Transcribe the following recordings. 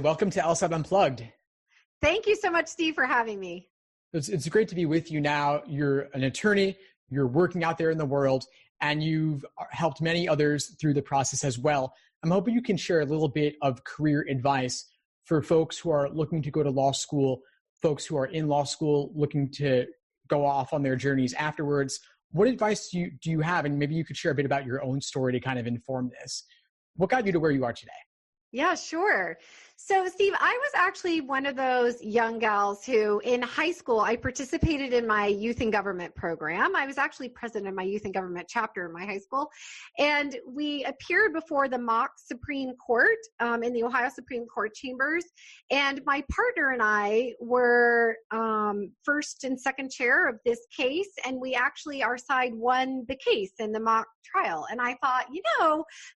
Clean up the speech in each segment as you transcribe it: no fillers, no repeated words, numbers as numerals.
Welcome to LSAT Unplugged. Thank you so much, Steve, for having me. It's great to be with you now. You're an attorney, you're working out there in the world, and you've helped many others through the process as well. I'm hoping you can share a little bit of career advice for folks who are looking to go to law school, folks who are in law school looking to go off on their journeys afterwards. What advice do you have? And maybe you could share a bit about your own story to kind of inform this. What got you to where you are today? Yeah, sure. So, Steve, I was actually one of those young gals who in high school, I participated in my youth and government program. I was actually president of my youth and government chapter in my high school. And we appeared before the mock Supreme Court in the Ohio Supreme Court chambers. And my partner and I were first and second chair of this case. And we actually, our side won the case in the mock trial. And I thought,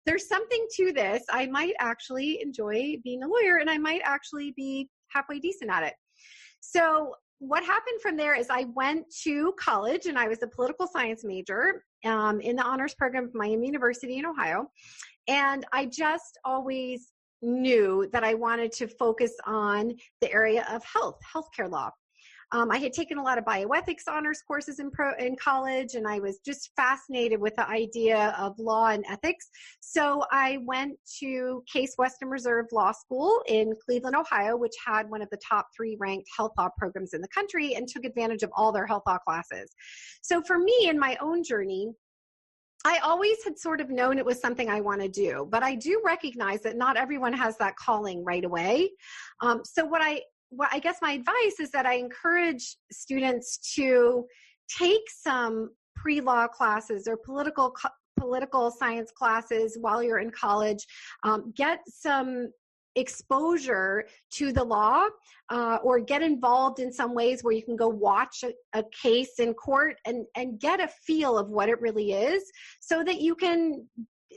there's something to this. I might actually enjoy being a lawyer, and I might actually be halfway decent at it. So what happened from there is I went to college, and I was a political science major in the honors program of Miami University in Ohio. And I just always knew that I wanted to focus on the area of healthcare law. I had taken a lot of bioethics honors courses in college, and I was just fascinated with the idea of law and ethics. So I went to Case Western Reserve Law School in Cleveland, Ohio, which had one of the top 3 ranked health law programs in the country, and took advantage of all their health law classes. So for me, in my own journey, I always had sort of known it was something I want to do, but I do recognize that not everyone has that calling right away. So what I guess my advice is that I encourage students to take some pre-law classes or political science classes while you're in college, get some exposure to the law, or get involved in some ways where you can go watch a case in court and get a feel of what it really is, so that you can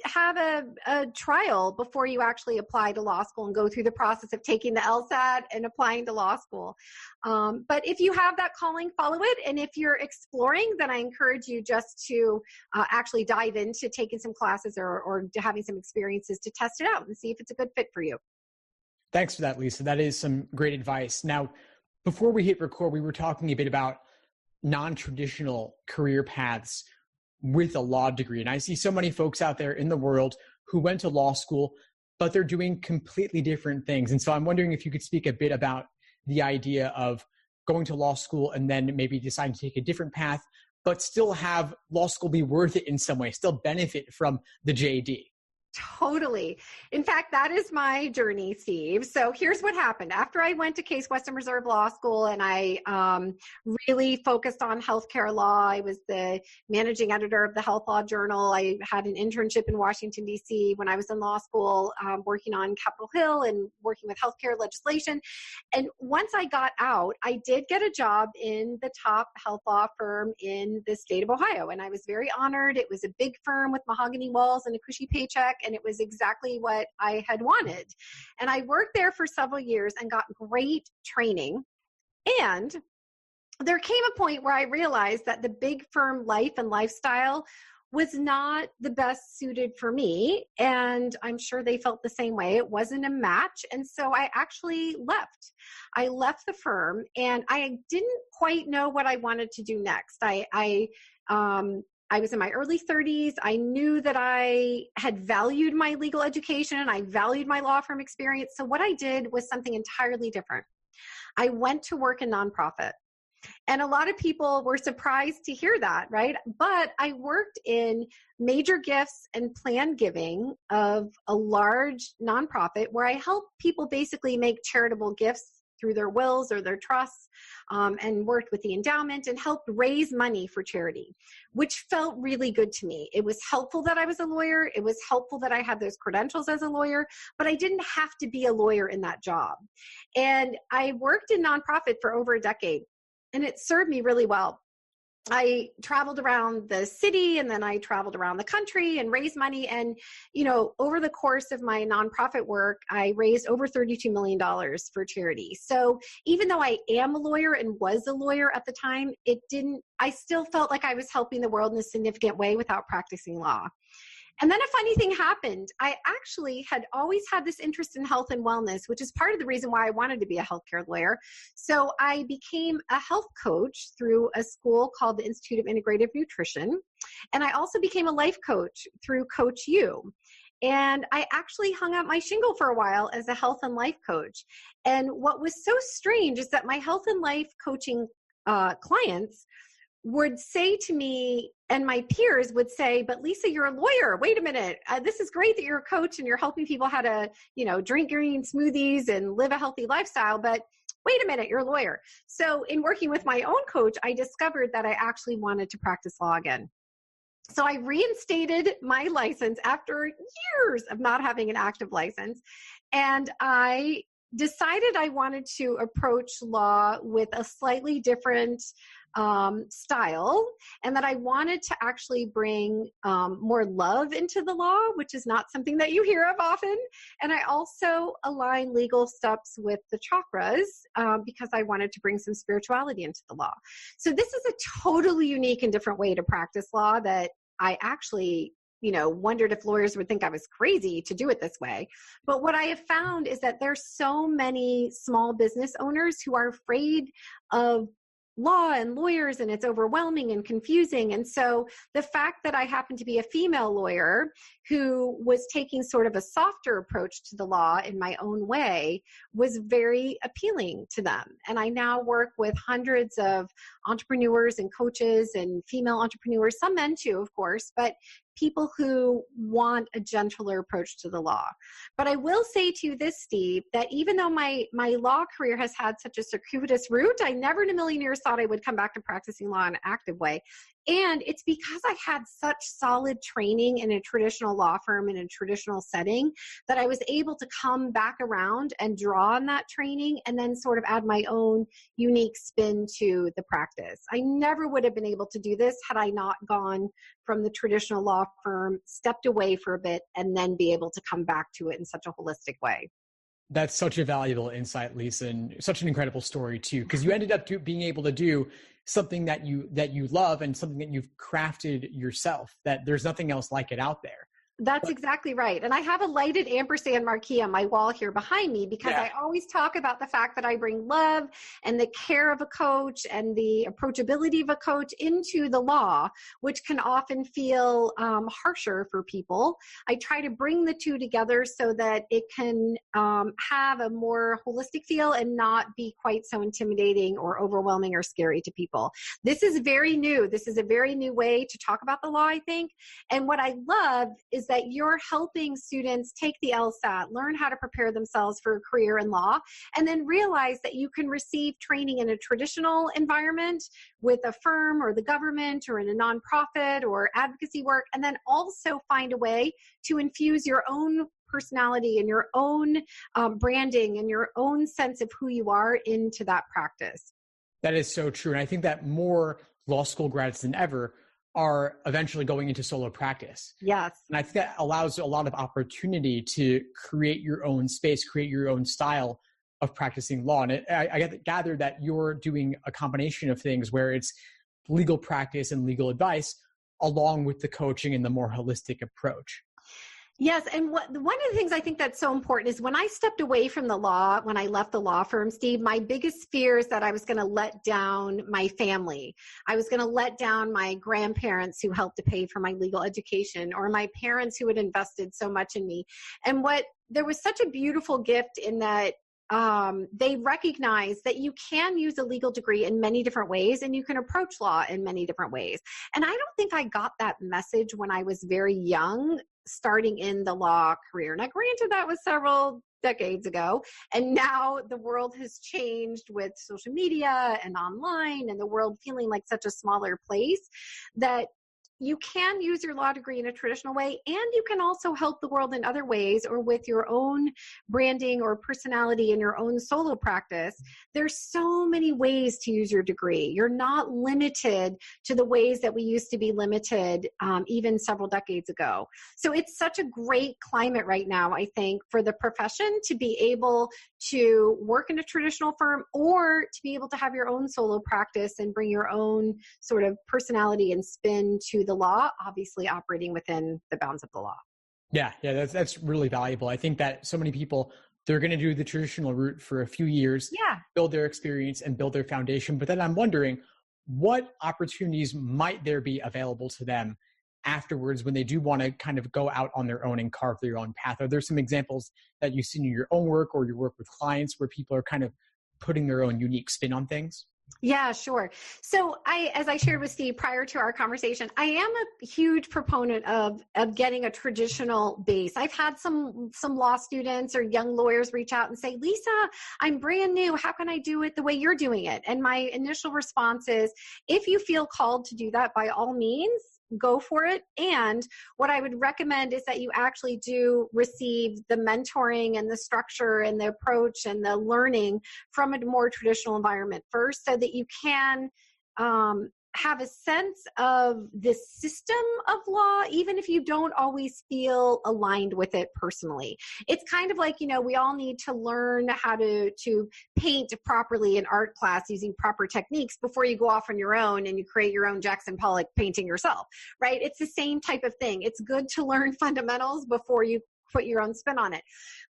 have a trial before you actually apply to law school and go through the process of taking the LSAT and applying to law school. But if you have that calling, follow it. And if you're exploring, then I encourage you just to actually dive into taking some classes or having some experiences to test it out and see if it's a good fit for you. Thanks for that, Lisa. That is some great advice. Now, before we hit record, we were talking a bit about non-traditional career paths with a law degree. And I see so many folks out there in the world who went to law school, but they're doing completely different things. And so I'm wondering if you could speak a bit about the idea of going to law school and then maybe deciding to take a different path, but still have law school be worth it in some way, still benefit from the JD. Totally. In fact, that is my journey, Steve. So here's what happened. After I went to Case Western Reserve Law School and I really focused on healthcare law, I was the managing editor of the Health Law Journal. I had an internship in Washington, D.C. when I was in law school, working on Capitol Hill and working with healthcare legislation. And once I got out, I did get a job in the top health law firm in the state of Ohio. And I was very honored. It was a big firm with mahogany walls and a cushy paycheck. And it was exactly what I had wanted. And I worked there for several years and got great training. And there came a point where I realized that the big firm life and lifestyle was not the best suited for me. And I'm sure they felt the same way. It wasn't a match. And so I actually left. I left the firm and I didn't quite know what I wanted to do next. I was in my early 30s. I knew that I had valued my legal education and I valued my law firm experience. So what I did was something entirely different. I went to work in nonprofit. And a lot of people were surprised to hear that, right? But I worked in major gifts and planned giving of a large nonprofit where I helped people basically make charitable gifts through their wills or their trusts, and worked with the endowment and helped raise money for charity, which felt really good to me. It was helpful that I was a lawyer. It was helpful that I had those credentials as a lawyer, but I didn't have to be a lawyer in that job. And I worked in nonprofit for over a decade, and it served me really well. I traveled around the city and then I traveled around the country and raised money. And, over the course of my nonprofit work, I raised over $32 million for charity. So even though I am a lawyer and was a lawyer at the time, I still felt like I was helping the world in a significant way without practicing law. And then a funny thing happened. I actually had always had this interest in health and wellness, which is part of the reason why I wanted to be a healthcare lawyer. So I became a health coach through a school called the Institute of Integrative Nutrition. And I also became a life coach through Coach U. And I actually hung out my shingle for a while as a health and life coach. And what was so strange is that my health and life coaching clients would say to me, and my peers would say, but Lisa, you're a lawyer. Wait a minute. This is great that you're a coach and you're helping people how to, drink green smoothies and live a healthy lifestyle. But wait a minute, you're a lawyer. So in working with my own coach, I discovered that I actually wanted to practice law again. So I reinstated my license after years of not having an active license. And I decided I wanted to approach law with a slightly different style, and that I wanted to actually bring more love into the law, which is not something that you hear of often. And I also align legal steps with the chakras because I wanted to bring some spirituality into the law. So this is a totally unique and different way to practice law that I actually wondered if lawyers would think I was crazy to do it this way. But what I have found is that there's so many small business owners who are afraid of law and lawyers, and it's overwhelming and confusing. And so the fact that I happen to be a female lawyer who was taking sort of a softer approach to the law in my own way was very appealing to them. And I now work with hundreds of entrepreneurs and coaches and female entrepreneurs, some men too, of course, but people who want a gentler approach to the law. But I will say to you this, Steve, that even though my law career has had such a circuitous route, I never in a million years thought I would come back to practicing law in an active way. And it's because I had such solid training in a traditional law firm in a traditional setting that I was able to come back around and draw on that training and then sort of add my own unique spin to the practice. I never would have been able to do this had I not gone from the traditional law firm, stepped away for a bit, and then be able to come back to it in such a holistic way. That's such a valuable insight, Lisa, and such an incredible story too, because you ended up being able to do something that you love and something that you've crafted yourself, that there's nothing else like it out there. That's exactly right. And I have a lighted ampersand marquee on my wall here behind me because I always talk about the fact that I bring love and the care of a coach and the approachability of a coach into the law, which can often feel harsher for people. I try to bring the two together so that it can have a more holistic feel and not be quite so intimidating or overwhelming or scary to people. This is very new. This is a very new way to talk about the law, I think. And what I love is that you're helping students take the LSAT, learn how to prepare themselves for a career in law, and then realize that you can receive training in a traditional environment with a firm or the government or in a nonprofit or advocacy work, and then also find a way to infuse your own personality and your own branding and your own sense of who you are into that practice. That is so true. And I think that more law school grads than ever are eventually going into solo practice. Yes. And I think that allows a lot of opportunity to create your own space, create your own style of practicing law. And I gather that you're doing a combination of things where it's legal practice and legal advice along with the coaching and the more holistic approach. Yes. And one of the things I think that's so important is when I stepped away from the law, when I left the law firm, Steve, my biggest fear is that I was going to let down my family. I was going to let down my grandparents who helped to pay for my legal education, or my parents who had invested so much in me. And there was such a beautiful gift in that they recognize that you can use a legal degree in many different ways and you can approach law in many different ways. And I don't think I got that message when I was very young, starting in the law career. Now, granted, that was several decades ago, and now the world has changed with social media and online and the world feeling like such a smaller place that you can use your law degree in a traditional way, and you can also help the world in other ways or with your own branding or personality in your own solo practice. There's so many ways to use your degree. You're not limited to the ways that we used to be limited even several decades ago. So it's such a great climate right now, I think, for the profession to be able to work in a traditional firm or to be able to have your own solo practice and bring your own sort of personality and spin to the law, obviously operating within the bounds of the law. Yeah, that's really valuable. I think that so many people, they're going to do the traditional route for a few years, Yeah. build their experience and build their foundation. But then I'm wondering, what opportunities might there be available to them afterwards when they do want to kind of go out on their own and carve their own path? Are there some examples that you've seen in your own work or your work with clients where people are kind of putting their own unique spin on things? Yeah, sure. So as I shared with Steve prior to our conversation, I am a huge proponent of getting a traditional base. I've had some law students or young lawyers reach out and say, Lisa, I'm brand new. How can I do it the way you're doing it? And my initial response is, if you feel called to do that, by all means, go for it. And what I would recommend is that you actually do receive the mentoring and the structure and the approach and the learning from a more traditional environment first, so that you can have a sense of the system of law, even if you don't always feel aligned with it personally. It's kind of like, we all need to learn how to paint properly in art class using proper techniques before you go off on your own and you create your own Jackson Pollock painting yourself, right? It's the same type of thing. It's good to learn fundamentals before you put your own spin on it.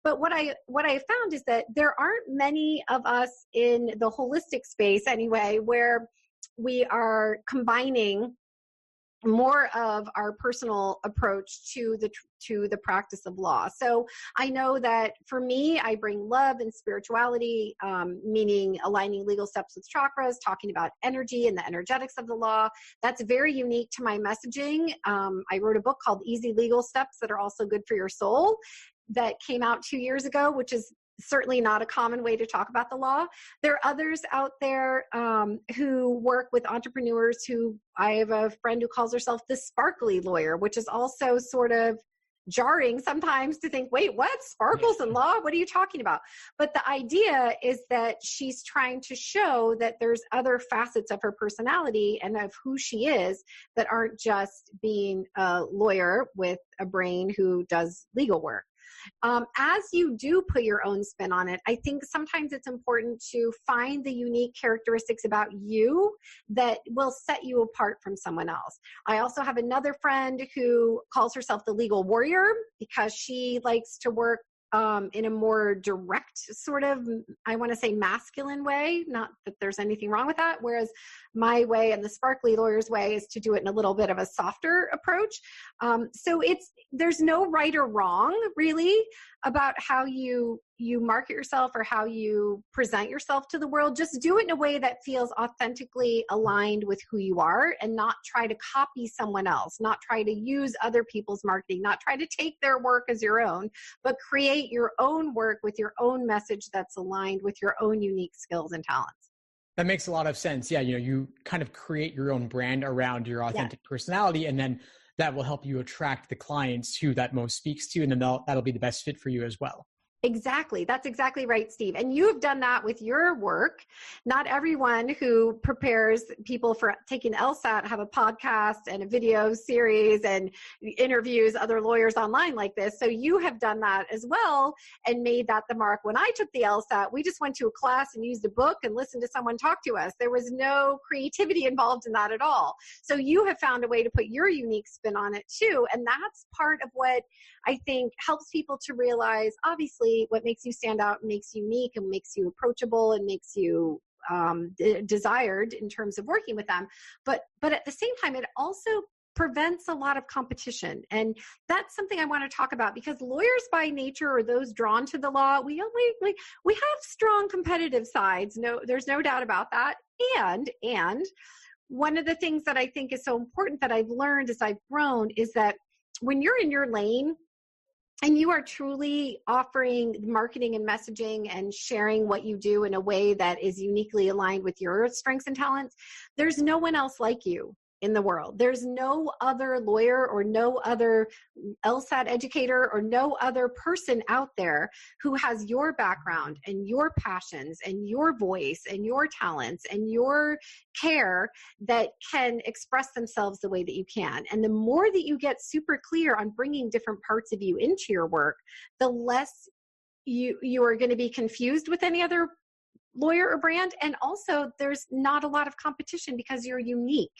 But what I found is that there aren't many of us in the holistic space anyway, where we are combining more of our personal approach to the practice of law. So I know that for me, I bring love and spirituality, meaning aligning legal steps with chakras, talking about energy and the energetics of the law. That's very unique to my messaging. I wrote a book called Easy Legal Steps That Are Also Good for Your Soul that came out 2 years ago, which is certainly not a common way to talk about the law. There are others out there who work with entrepreneurs I have a friend who calls herself the sparkly lawyer, which is also sort of jarring sometimes to think, wait, what? Sparkles in law? What are you talking about? But the idea is that she's trying to show that there's other facets of her personality and of who she is that aren't just being a lawyer with a brain who does legal work. As you do put your own spin on it, I think sometimes it's important to find the unique characteristics about you that will set you apart from someone else. I also have another friend who calls herself the legal warrior because she likes to work in a more direct sort of, I want to say, masculine way. Not that there's anything wrong with that. Whereas my way and the sparkly lawyer's way is to do it in a little bit of a softer approach. So there's no right or wrong really about how you market yourself or how you present yourself to the world. Just do it in a way that feels authentically aligned with who you are, and not try to copy someone else, not try to use other people's marketing, not try to take their work as your own, but create your own work with your own message that's aligned with your own unique skills and talents. That makes a lot of sense. Yeah, you kind of create your own brand around your authentic personality, and then that will help you attract the clients who that most speaks to, and then that'll be the best fit for you as well. Exactly. That's exactly right, Steve. And you have done that with your work. Not everyone who prepares people for taking LSAT have a podcast and a video series and interviews other lawyers online like this. So you have done that as well and made that the mark. When I took the LSAT, we just went to a class and used a book and listened to someone talk to us. There was no creativity involved in that at all. So you have found a way to put your unique spin on it too. And that's part of what I think helps people to realize, obviously, what makes you stand out and makes you unique and makes you approachable and makes you desired in terms of working with them. But at the same time, it also prevents a lot of competition. And that's something I want to talk about, because lawyers by nature, or those drawn to the law, we have strong competitive sides. No, there's no doubt about that. And one of the things that I think is so important that I've learned as I've grown is that when you're in your lane, and you are truly offering marketing and messaging and sharing what you do in a way that is uniquely aligned with your strengths and talents, there's no one else like you in the world. There's no other lawyer or no other LSAT educator or no other person out there who has your background and your passions and your voice and your talents and your care that can express themselves the way that you can. And the more that you get super clear on bringing different parts of you into your work, the less you are going to be confused with any other lawyer or brand. And also there's not a lot of competition because you're unique.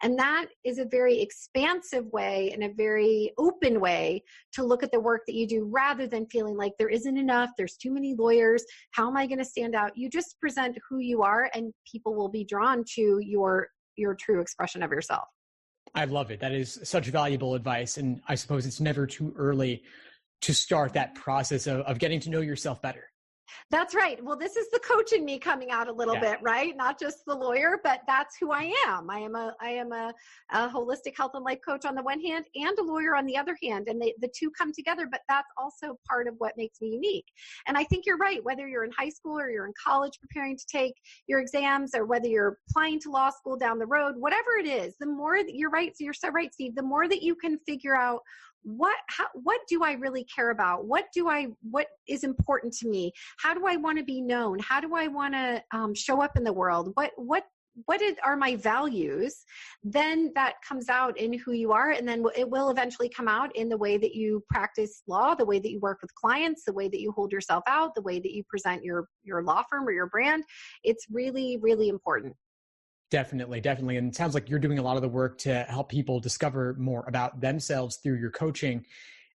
And that is a very expansive way and a very open way to look at the work that you do, rather than feeling like there isn't enough, there's too many lawyers, how am I going to stand out? You just present who you are, and people will be drawn to your true expression of yourself. I love it. That is such valuable advice. And I suppose it's never too early to start that process of getting to know yourself better. That's right. Well, this is the coach in me coming out a little bit, right? Not just the lawyer, but that's who I am. I am a holistic health and life coach on the one hand, and a lawyer on the other hand. And the two come together, but that's also part of what makes me unique. And I think you're right, whether you're in high school or you're in college preparing to take your exams, or whether you're applying to law school down the road, whatever it is, the more that you're right. So you're so right, Steve, the more that you can figure out what do I really care about? What is important to me? How do I want to be known? How do I want to show up in the world? What are my values? Then that comes out in who you are. And then it will eventually come out in the way that you practice law, the way that you work with clients, the way that you hold yourself out, the way that you present your law firm or your brand. It's really, really important. Definitely. And it sounds like you're doing a lot of the work to help people discover more about themselves through your coaching.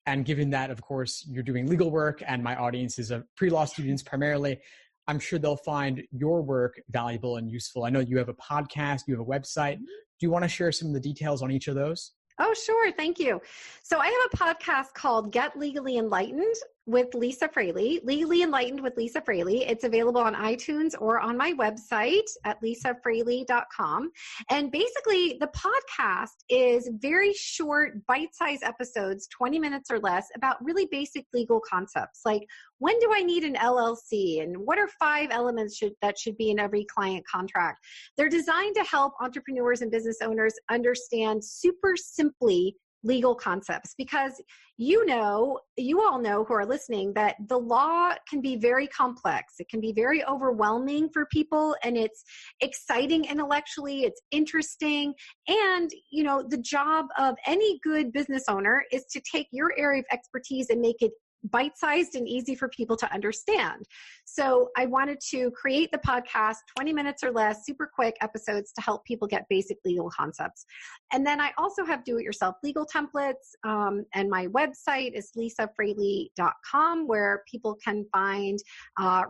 And given that, of course, you're doing legal work and my audience is of pre-law students primarily, I'm sure they'll find your work valuable and useful. I know you have a podcast, you have a website. Do you want to share some of the details on each of those? Oh, sure. Thank you. So I have a podcast called Get Legally Enlightened with Lisa Fraley, Legally Enlightened with Lisa Fraley. It's available on iTunes or on my website at lisafraley.com. And basically the podcast is very short, bite-sized episodes, 20 minutes or less, about really basic legal concepts. Like, when do I need an LLC? And what are 5 elements that should be in every client contract? They're designed to help entrepreneurs and business owners understand super simply legal concepts, because you all know who are listening that the law can be very complex. It can be very overwhelming for people, and it's exciting intellectually, it's interesting. And, the job of any good business owner is to take your area of expertise and make it bite-sized and easy for people to understand. So I wanted to create the podcast, 20 minutes or less, super quick episodes to help people get basic legal concepts. And then I also have do-it-yourself legal templates, and my website is lisafraley.com, where people can find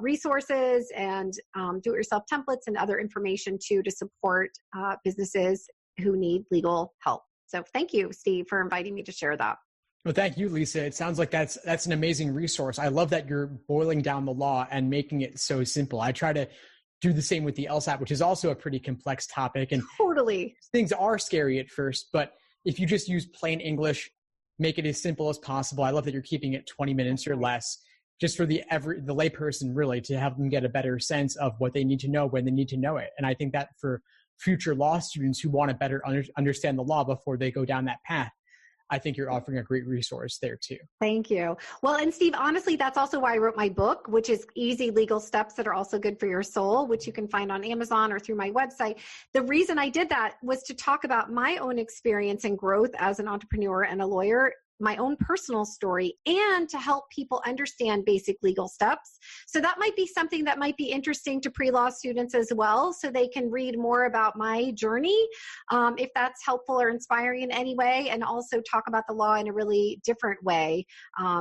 resources and do-it-yourself templates and other information too to support businesses who need legal help. So thank you, Steve, for inviting me to share that. Well, thank you, Lisa. It sounds like that's an amazing resource. I love that you're boiling down the law and making it so simple. I try to do the same with the LSAT, which is also a pretty complex topic. And totally, things are scary at first, but if you just use plain English, make it as simple as possible. I love that you're keeping it 20 minutes or less, just for the layperson really, to help them get a better sense of what they need to know when they need to know it. And I think that for future law students who want to better understand the law before they go down that path, I think you're offering a great resource there too. Thank you. Well, and Steve, honestly, that's also why I wrote my book, which is Easy Legal Steps That Are Also Good for Your Soul, which you can find on Amazon or through my website. The reason I did that was to talk about my own experience and growth as an entrepreneur and a lawyer, my own personal story, and to help people understand basic legal steps. So that might be something that might be interesting to pre-law students as well, so they can read more about my journey, if that's helpful or inspiring in any way, and also talk about the law in a really different way,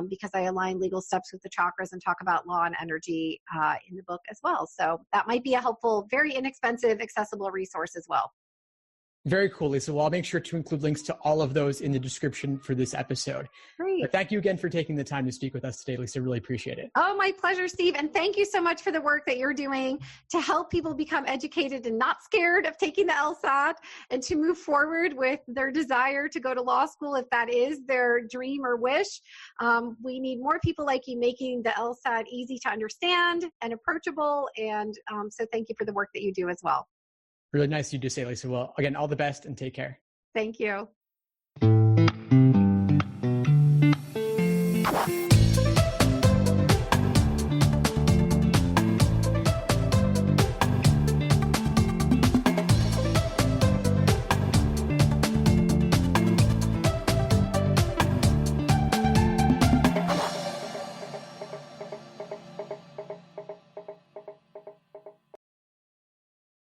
because I align legal steps with the chakras and talk about law and energy in the book as well. So that might be a helpful, very inexpensive, accessible resource as well. Very cool, Lisa. Well, I'll make sure to include links to all of those in the description for this episode. Great. But thank you again for taking the time to speak with us today, Lisa. Really appreciate it. Oh, my pleasure, Steve. And thank you so much for the work that you're doing to help people become educated and not scared of taking the LSAT, and to move forward with their desire to go to law school if that is their dream or wish. We need more people like you making the LSAT easy to understand and approachable. And so thank you for the work that you do as well. Really nice of you to say, Lisa. Well, again, all the best and take care. Thank you.